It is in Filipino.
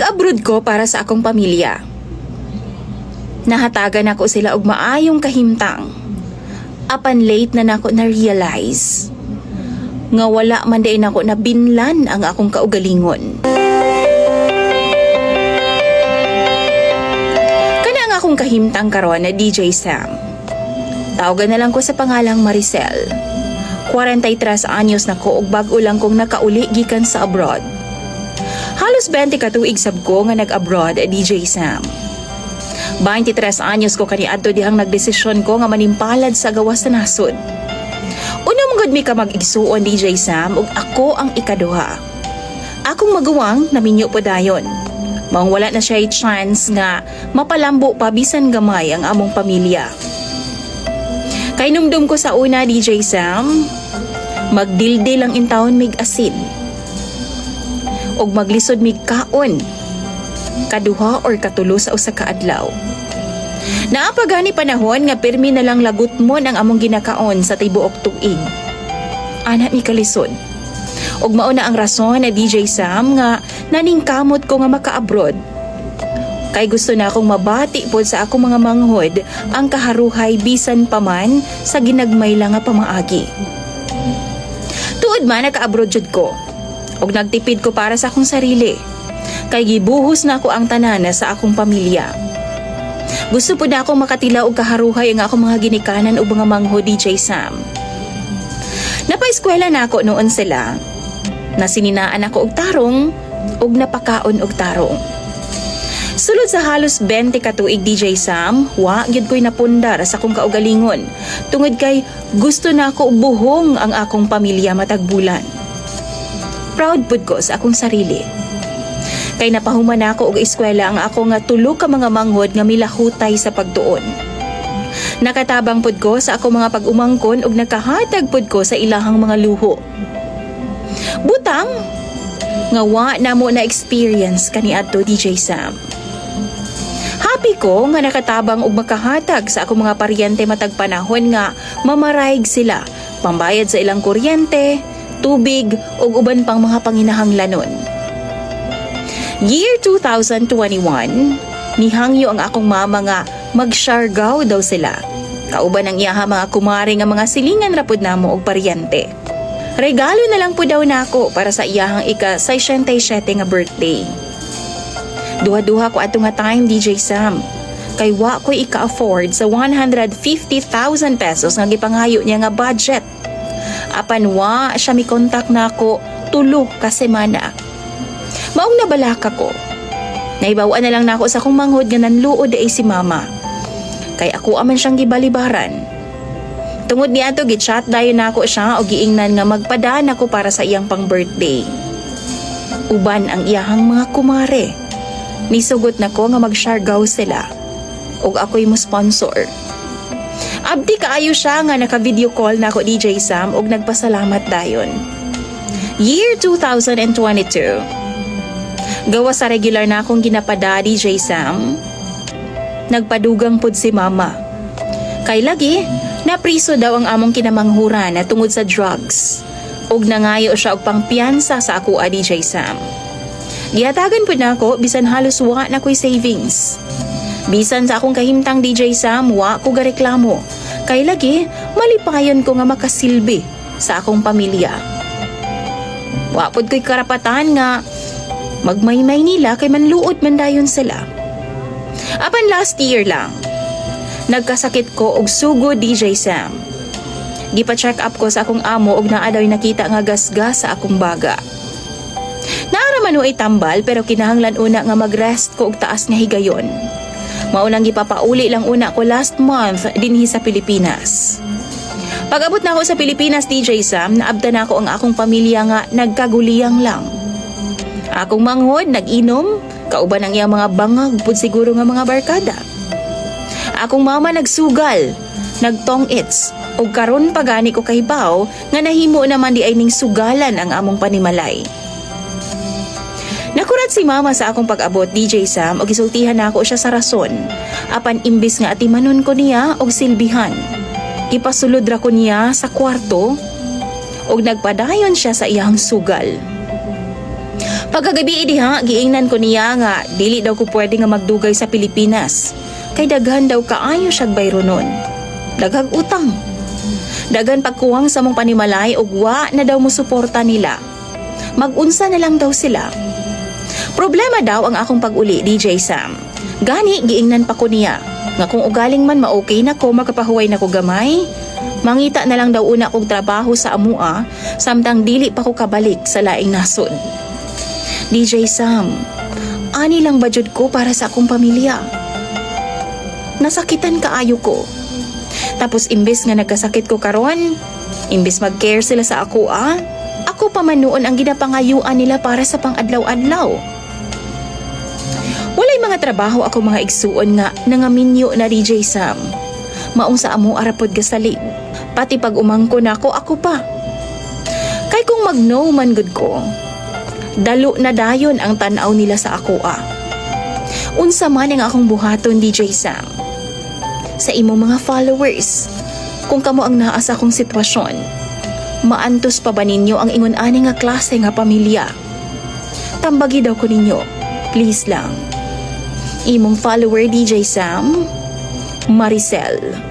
Pag-abroad ko para sa akong pamilya. Nahatagan ako sila og maayong kahimtang. Apan late na nako na-realize nga wala man din ako na binlan ang akong kaugalingon. Kana ang akong kahimtang karon na DJ Sam. Tawagan na lang ko sa pangalang Maricel. 43 anyos na ko ug bag-o lang kong nakauli gikan sa abroad. Halos 20 ka tuig sab ko nga nag-abroad, DJ Sam. 23 anyos ko kaniadto dihang nagdesisyon ko nga manimpalad sa gawas sa nasod. Una mong mi ka mag-igsuon, DJ Sam, ug ako ang ikaduha. Akong maguwang naminyo po dayon. Maong wala na siya chance nga mapalambo pa bisan gamay ang among pamilya. Kay numdum ko sa una, DJ Sam, magdildil ang intawon mig asin. Og maglisod mig kaon. Kaduha or katulo sa usa ka adlaw. Naapagani panahon nga pirmi na lang lagot mo ang among ginakaon sa tibuok tuig. Ana mi kalisod. Og mao na ang rason na DJ Sam nga naningkamot ko nga maka-abroad. Kay gusto na akong mabati pod sa akong mga manghod ang kaharuhay bisan pa man sa ginagmay lang nga pamaagi. Tuod man naka-abroad jud ko. Og nagtipid ko para sa akong sarili. Kay gibuhos na ako ang tanana sa akong pamilya. Gusto po na akong makatila og kaharuhay ang akong mga ginikanan o mga mangho, DJ Sam. Napaeskwela na ako noon sila. Nasininaan ako og tarong og napakaon og tarong. Sulod sa halos 20 ka tuig, DJ Sam, wa gyud ko'y napundar sa akong kaugalingon. Tungod kay gusto na ako buhong ang akong pamilya matag bulan. Proud pud ko sa akong sarili. Kay napahuman ako og eskwela ang ako nga tulo ka mga manghod nga milahutay sa pagtuon. Nakatabang pud ko sa ako mga pag-umangkon og nakahatag pud ko sa ilahang mga luho. Butang nga wa na mo na experience kaniadto, DJ Sam. Happy ko nga nakatabang og makahatag sa ako mga paryente matag panahon nga mamarayg sila pambayad sa ilang kuryente, tubig ug uban pang mga panginahanglanon. Year 2021, nihangyo ang akong mama nga mag-Siargao daw sila. Kauban ang iyaha mga kumare nga mga silingan rapod namo og paryente. Regalo na lang po daw nako para sa iyahang ika-67 nga birthday. Duha-duha ko ato nga time, DJ Sam. Kay wa ko ika-afford sa 150,000 pesos nga gipangayo niya nga budget. Apan wa siya mi kontak nako tulo ka semana. Maong nabalaka ko. Naibawaan na lang nako sa akong manghod nga nanluod ay si mama. Kay ako aman siyang gibalibaran. Tungod niya to gichat dayon nako siya o giingnan nga magpadaan ako para sa iyang pang birthday. Uban ang iyahang mga kumare. Nisugot na ko nga mag-Siargao sila. Og ako'y mo sponsor. Abdi kaayo siya nga naka-video call na ako, DJ Sam, og nagpasalamat dayon. Year 2022. Gawa sa regular na akong ginapada, DJ Sam, nagpadugang pod si mama. Kay lagi, napriso daw ang among kinamanghuran na tungod sa drugs. Og nangayo siya og pangpiyansa sa ako, DJ Sam. Gihatagan po na ako, bisan halos wa na ko'y savings. Bisan sa akong kahimtang, DJ Sam, wa ko gareklamo. Kay lagi, malipayon ko nga makasilbi sa akong pamilya. Wa pod ko'y karapatan nga magmaymay nila kay manluod man dayon sila. Apan last year lang, nagkasakit ko og sugo, DJ Sam. Gipa-check up ko sa akong amo og naa daw nakita nga gasgas sa akong baga. Naaraman ay tambal pero kinahanglan una nga mag-rest ko og taas nga higayon. Maunang gipapauli lang una ko last month dinhi sa Pilipinas. Pag-abot na ako sa Pilipinas, DJ Sam, naabda na ako ang akong pamilya nga nagkaguliyang lang. Akong manghod nag-inom, kauban ang iyang mga bangag pud siguro nga mga barkada. Akong mama nagsugal, nagtong-its, og karon pagani ko kahibaw nga nahimo naman di ay ning sugalan ang among panimalay. Nakurat si mama sa akong pag-abot, DJ Sam, og gisultihan na ako siya sa rason. Apan imbis nga atimanon ko niya og silbihan. Ipasulod ra ko niya sa kwarto og nagpadayon siya sa iyang sugal. Pagkagabi diha, giingnan ko niya nga dili daw ko pwede nga magdugay sa Pilipinas. Kay daghan daw kaayo siyag bayro nun. Daghag utang. Daghan pagkuwang sa mong panimalay ug wa na daw mo suporta nila. Mag-unsa na lang daw sila. Problema daw ang akong pag-uli, DJ Sam. Gani, giingnan pa ko niya. Nga kung ugaling man ma-okay na ko, makapahuway na ko gamay. Mangita na lang daw una kong trabaho sa amua, samtang dili pa ko kabalik sa laing nasod. DJ Sam, ani lang ba jud ko para sa akong pamilya? Nasakitan kaayo ko. Tapos imbes nga nagkasakit ko karon, imbes mag-care sila sa ako ako pa man noon ang ginapangayuan nila para sa pang-adlaw-adlaw. Walay mga trabaho ako mga igsuon nga nangaminyo na DJ Sam. Maong sa amo arapod gasalib, pati pag umangko na ako pa. Kay kung mag-no man good ko, dalo na dayon ang tanaw nila sa ako Unsa man ang akong buhaton, DJ Sam. Sa imong mga followers, kung kamo ang naa sa akong sitwasyon, maantos pa ba ninyo ang ingon ani nga klase nga pamilya? Tambagi daw ko ninyo, please lang. Imong follower, DJ Sam, Maricel.